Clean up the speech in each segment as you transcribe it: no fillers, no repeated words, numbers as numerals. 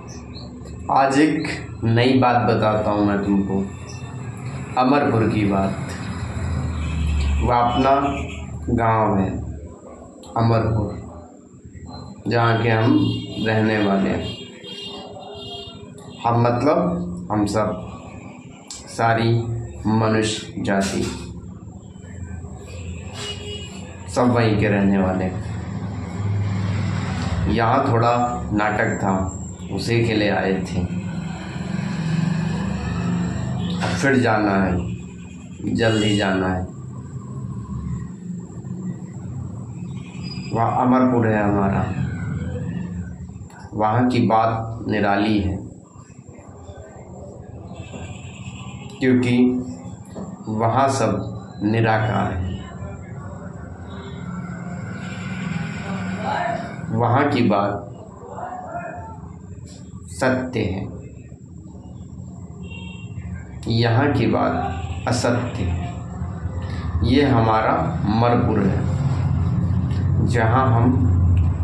आज एक नई बात बताता हूँ मैं तुमको, अमरपुर की बात। वह अपना गांव है अमरपुर, जहाँ के हम रहने वाले हैं। हम मतलब हम सब, सारी मनुष्य जाति सब वहीं के रहने वाले हैं। यहाँ थोड़ा नाटक था, उसी के लिए आए थे। अब फिर जाना है, जल्द ही जाना है। वहाँ अमरपुर है हमारा, वहाँ की बात निराली है, क्योंकि वहाँ सब निराकार है। वहाँ की बात सत्य है, यहाँ की बात असत्य है। ये हमारा मरपुर है, जहाँ हम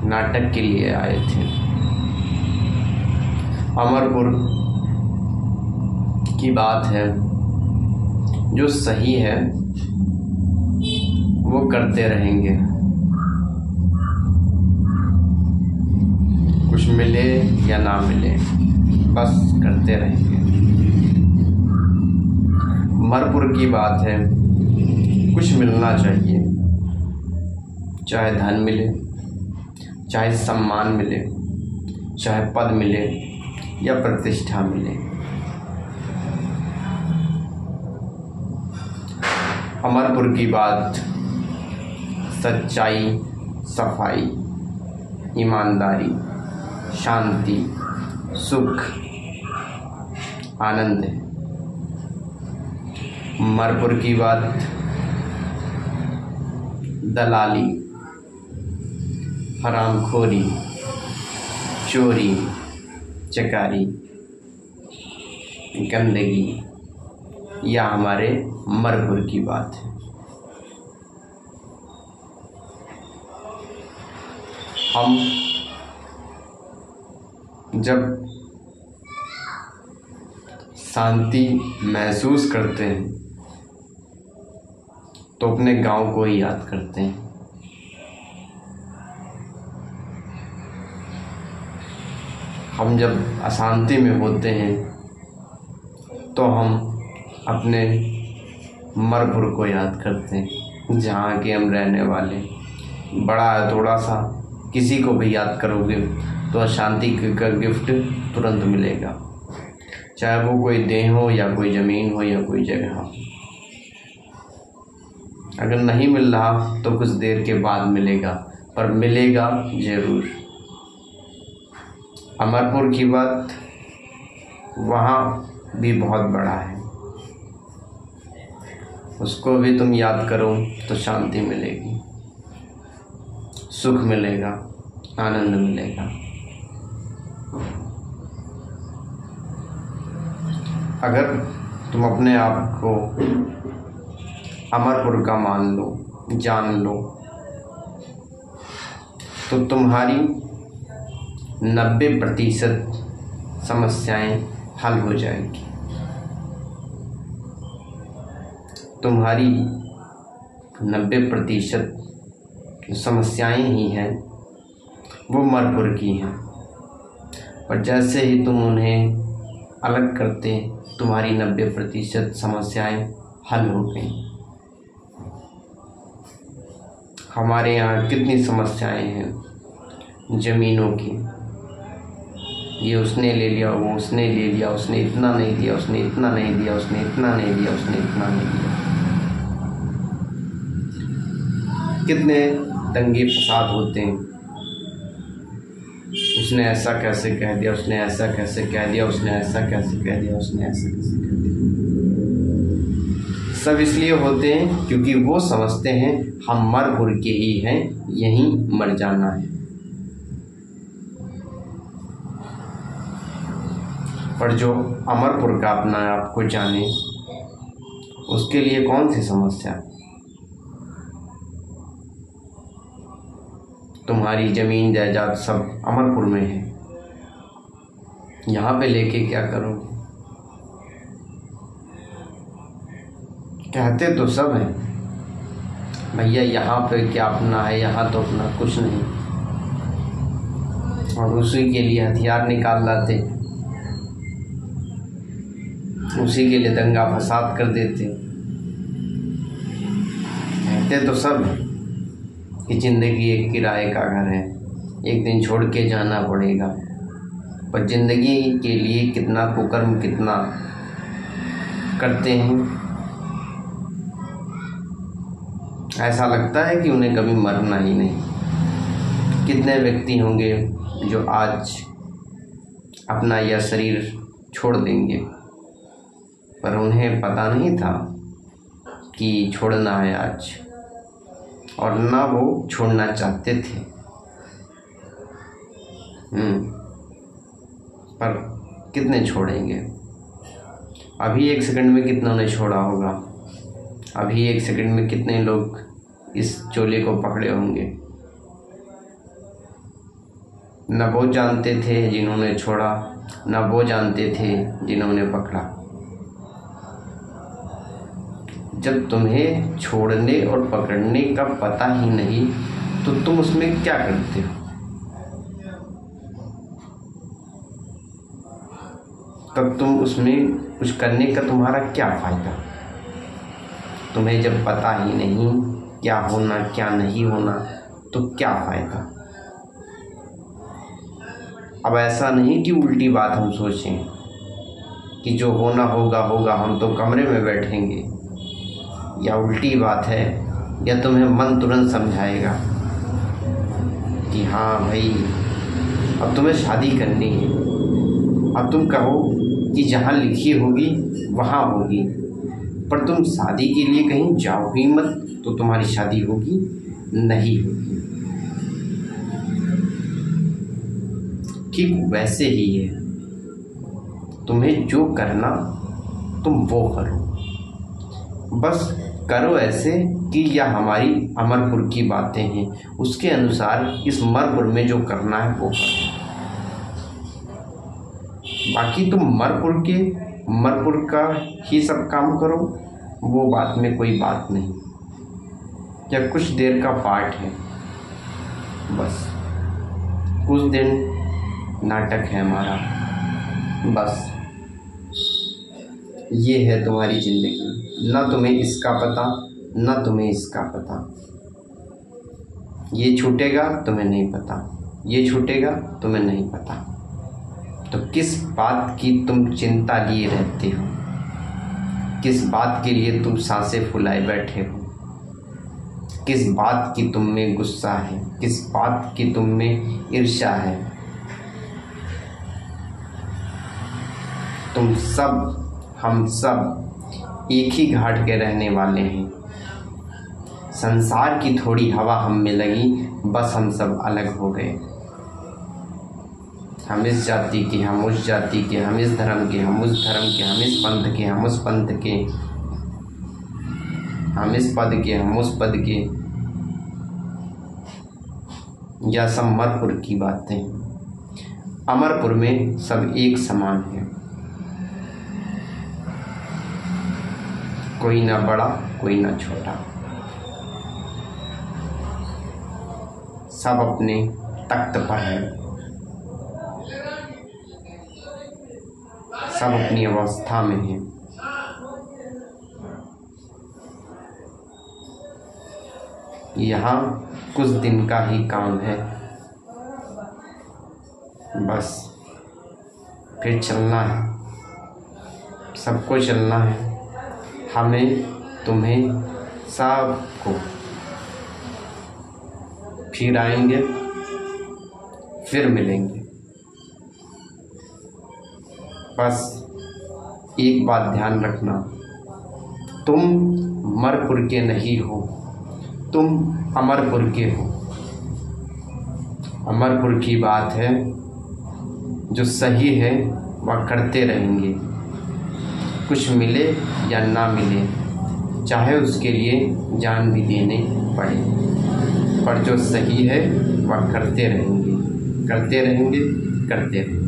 नाटक के लिए आए थे। अमरपुर की बात है, जो सही है वो करते रहेंगे, कुछ मिले या ना मिले, बस करते रहेंगे। मरपुर की बात है, कुछ मिलना चाहिए, चाहे धन मिले, चाहे सम्मान मिले, चाहे पद मिले या प्रतिष्ठा मिले। अमरपुर की बात सच्चाई, सफाई, ईमानदारी, शांति, सुख, आनंद है। मरपुर की बात दलाली, हरामखोरी, चोरी, चकारी, गंदगी, यह हमारे मरपुर की बात है। हम जब शांति महसूस करते हैं तो अपने गांव को ही याद करते हैं। हम जब अशांति में होते हैं तो हम अपने मरपुर को याद करते हैं, जहाँ के हम रहने वाले। बड़ा है थोड़ा सा, किसी को भी याद करोगे तो अशांति का गिफ्ट तुरंत मिलेगा, चाहे वो कोई देह हो या कोई ज़मीन हो या कोई जगह हो। अगर नहीं मिल रहा तो कुछ देर के बाद मिलेगा, पर मिलेगा ज़रूर। अमरपुर की बात वहाँ भी बहुत बड़ा है, उसको भी तुम याद करो तो शांति मिलेगी, सुख मिलेगा, आनंद मिलेगा। अगर तुम अपने आप को अमरपुर का मान लो, जान लो, तो तुम्हारी 90% समस्याएं हल हो जाएंगी। तुम्हारी 90% समस्याएं ही हैं वो मरपुर की हैं, पर जैसे ही तुम उन्हें अलग करते, तुम्हारी 90% समस्याएं हल हो गई। हमारे यहाँ कितनी समस्याएं हैं ज़मीनों की, ये उसने ले लिया, वो उसने ले लिया, उसने इतना नहीं दिया, उसने इतना नहीं दिया, उसने इतना नहीं दिया, उसने इतना नहीं दिया। कितने दंगे फसाद होते हैं, उसने ऐसा कैसे कह दिया, उसने ऐसा कैसे कह दिया, उसने ऐसा कैसे कह दिया, उसने ऐसा कैसे कह दिया। सब इसलिए होते हैं क्योंकि वो समझते हैं हम मरपुर के ही हैं, यहीं मर जाना है। पर जो अमरपुर का अपना आप को जाने, उसके लिए कौन सी समस्या। तुम्हारी ज़मीन जायदाद सब अमरपुर में है, यहाँ पे लेके क्या करोगे? कहते तो सब हैं भैया यहाँ पे क्या अपना है, यहाँ तो अपना कुछ नहीं, और उसी के लिए हथियार निकाल लाते, उसी के लिए दंगा फसाद कर देते। कहते तो सब हैं कि ज़िंदगी एक किराए का घर है, एक दिन छोड़ के जाना पड़ेगा, पर ज़िंदगी के लिए कितना कुकर्म कितना करते हैं। ऐसा लगता है कि उन्हें कभी मरना ही नहीं। कितने व्यक्ति होंगे जो आज अपना यह शरीर छोड़ देंगे, पर उन्हें पता नहीं था कि छोड़ना है आज, और ना वो छोड़ना चाहते थे। पर कितने छोड़ेंगे? अभी एक सेकंड में कितनों ने छोड़ा होगा? अभी एक सेकंड में कितने लोग इस चोले को पकड़े होंगे? न वो जानते थे जिन्होंने छोड़ा, न वो जानते थे जिन्होंने पकड़ा। जब तुम्हें छोड़ने और पकड़ने का पता ही नहीं तो तुम उसमें क्या करते हो? तब तुम उसमें कुछ करने का तुम्हारा क्या फ़ायदा? तुम्हें जब पता ही नहीं क्या होना क्या नहीं होना तो क्या फ़ायदा? अब ऐसा नहीं कि उल्टी बात हम सोचें कि जो होना होगा होगा, हम तो कमरे में बैठेंगे, या उल्टी बात है, या तुम्हें मन तुरंत समझाएगा कि हाँ भाई अब तुम्हें शादी करनी है। अब तुम कहो कि जहाँ लिखी होगी वहाँ होगी, पर तुम शादी के लिए कहीं जाओ ही मत तो तुम्हारी शादी होगी नहीं होगी। ठीक वैसे ही है, तुम्हें जो करना तुम वो करो, बस करो ऐसे कि यह हमारी अमरपुर की बातें हैं, उसके अनुसार इस मरपुर में जो करना है वो करो। बाकी तुम मरपुर का ही सब काम करो, वो बात में कोई बात नहीं, या कुछ देर का पार्ट है, बस कुछ दिन नाटक है हमारा, बस ये है तुम्हारी ज़िंदगी। ना तुम्हें इसका पता ना तुम्हें इसका पता। ये छूटेगा तुम्हें नहीं पता, ये छूटेगा तुम्हें नहीं पता, तो किस बात की तुम चिंता लिए रहते हो? किस बात के लिए तुम सांसें फुलाए बैठे हो? किस बात की तुम में गुस्सा है? किस बात की तुम में ईर्ष्या है? तुम सब, हम सब एक ही घाट के रहने वाले हैं। संसार की थोड़ी हवा हम में लगी, बस हम सब अलग हो गए। हम इस जाति के, हम उस जाति के, हम इस धर्म के, हम उस धर्म के, हम इस पंथ के, हम उस पंथ के, हम इस पद के, हम उस पद के। यह सब मरपुर की बातें। अमरपुर में सब एक समान है, कोई ना बड़ा कोई ना छोटा, सब अपने तख्त पर है, सब अपनी अवस्था में है। यहाँ कुछ दिन का ही काम है, बस फिर चलना है, सबको चलना है, हमें तुम्हें सबको। फिर आएंगे, फिर मिलेंगे। बस एक बात ध्यान रखना, तुम मरपुर के नहीं हो, तुम अमरपुर के हो। अमरपुर की बात है, जो सही है वह करते रहेंगे, कुछ मिले या ना मिले, चाहे उसके लिए जान भी देने पड़े, पर जो सही है वह करते रहेंगे, करते रहेंगे, करते रहेंगे।